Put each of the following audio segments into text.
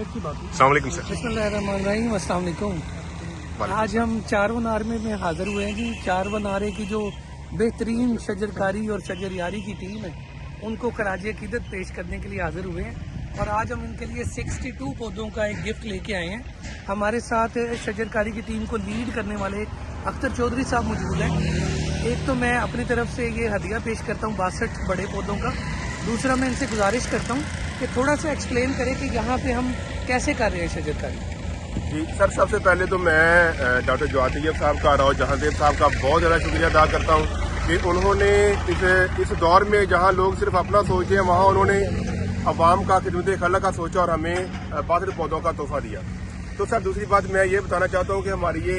السلام علیکم سر. बिस्मिल्लाहिर्रहमानिर्रहीम, अस्सलाम वालेकुम. आज हम चारवनार में हाजिर हुए हैं जी. चारवनारे की जो बेहतरीन शजरकारी और शजरयारी की टीम है उनको खराज अकीदत पेश करने के लिए हाजिर हुए हैं और आज हम इनके लिए 62 पौधों का एक गिफ्ट लेके आए हैं. हमारे साथ शजरकारी की टीम को लीड करने वाले अख्तर चौधरी साहब मौजूद हैं. एक तो मैं अपनी तरफ से ये हदिया पेश करता हूँ 62 बड़े पौधों का. दूसरा मैं इनसे गुजारिश करता हूँ कि थोड़ा सा एक्सप्लेन करें कि यहाँ पे हम कैसे कर रहे हैं शजरकारी. जी सर, सबसे पहले तो मैं डॉक्टर जवाद तैयब साहब का और जहांदेव साहब का बहुत ज़्यादा शुक्रिया अदा करता हूँ कि उन्होंने इस दौर में जहाँ लोग सिर्फ अपना सोचते हैं वहाँ उन्होंने अवाम का खिदमत खल्क का सोचा और हमें 62 पौधों का तोहफा दिया. तो सर दूसरी बात मैं ये बताना चाहता हूँ कि हमारी ये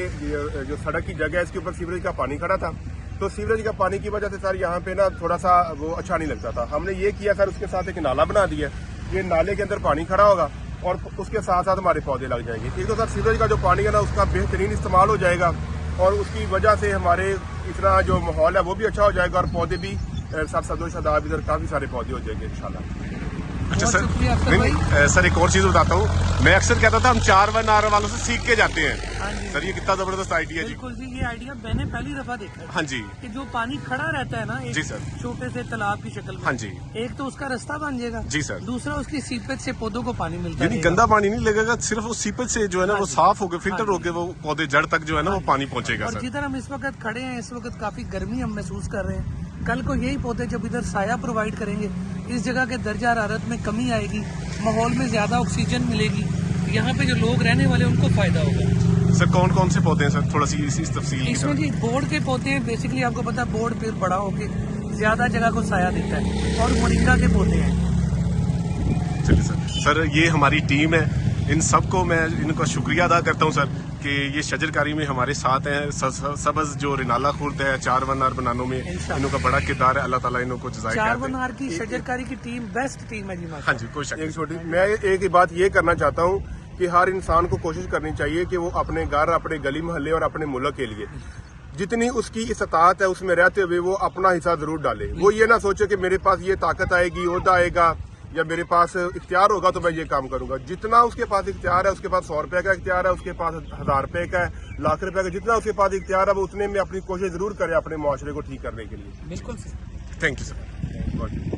जो सड़क की जगह है इसके ऊपर सीवरेज का पानी खड़ा था. तो सीवरेज का पानी की वजह से सर यहाँ पे ना थोड़ा सा वो अच्छा नहीं लगता था. हमने ये किया सर, उसके साथ एक नाला बना दिया. ये नाले के अंदर पानी खड़ा होगा और उसके साथ साथ हमारे पौधे लग जाएंगे. ठीक है सर, सीवरेज का जो पानी है ना उसका बेहतरीन इस्तेमाल हो जाएगा और उसकी वजह से हमारे इतना जो माहौल है वो भी अच्छा हो जाएगा और पौधे भी सर सदो शदाब इधर काफ़ी सारे पौधे हो जाएंगे इंशाल्लाह. अच्छा सर, नहीं सर एक और चीज़ बताता हूँ. मैं अक्सर कहता था हम चारवनार वालों से सीख के जाते हैं. हाँ जी सर ये कितना जबरदस्त आइडिया जी. बिल्कुल जी, ये आइडिया मैंने पहली दफा देखा है. हाँ जी कि जो पानी खड़ा रहता है ना एक जी सर. छोटे से तालाब की शक्ल में. हाँ जी. एक तो उसका रास्ता बन जाएगा जी सर. दूसरा उसकी सीपेज से पौधों को पानी मिलता यानी है. गंदा पानी नहीं लगेगा, सिर्फ वो सीपेज से जो है ना वो साफ हो गए, फिल्टर हो गए, वो पौधे जड़ तक जो है ना वो पानी पहुंचेगा और सर. जिधर हम इस वक्त खड़े हैं इस वक्त काफी गर्मी हम महसूस कर रहे हैं. कल को यही पौधे जब इधर साया प्रोवाइड करेंगे इस जगह के दर्जा हरारत में कमी आएगी, माहौल में ज्यादा ऑक्सीजन मिलेगी, यहाँ पे जो लोग रहने वाले उनको फायदा होगा. सर कौन कौन से पौधे हैं सर, थोड़ा सी इस तफसील. इसमें जी बोर्ड के पौधे हैं. बेसिकली आपको पता है बोर्ड पेड़ बड़ा होके ज्यादा जगह को साया देता है और मोरिंगा के पौधे हैं. चलिए सर. सर ये हमारी टीम है, इन सबको मैं इनका शुक्रिया अदा करता हूँ सर कि ये शजरकारी में हमारे साथ हैं. सबज जो रिनाला खुर्द है चारवनार बनानों में इनका बड़ा किरदार है. अल्लाह ताला इनको जज़ाए खैर दे. चारवनार की शजरकारी की टीम बेस्ट टीम है जी. हाँ जी कोई शक नहीं. एक छोटी मैं एक ही बात ये करना चाहता हूँ कि हर इंसान को कोशिश करनी चाहिए कि वो अपने घर, अपने गली मोहल्ले और अपने मुल्क के लिए जितनी उसकी इस्तात है उसमें रहते हुए वो अपना हिस्सा जरूर डाले. वो ये ना सोचे कि मेरे पास ये ताकत आएगी, ओहदा आएगा या मेरे पास इख्तियार होगा तो मैं ये काम करूंगा. जितना उसके पास इख्तियार है, उसके पास 100 रुपए का इख्तियार है, उसके पास 1000 रुपए का है, लाख रुपए का, जितना उसके पास इख्तियार है वो उतने में अपनी कोशिश जरूर करे अपने मुआशरे को ठीक करने के लिए. बिल्कुल. Thank you sir.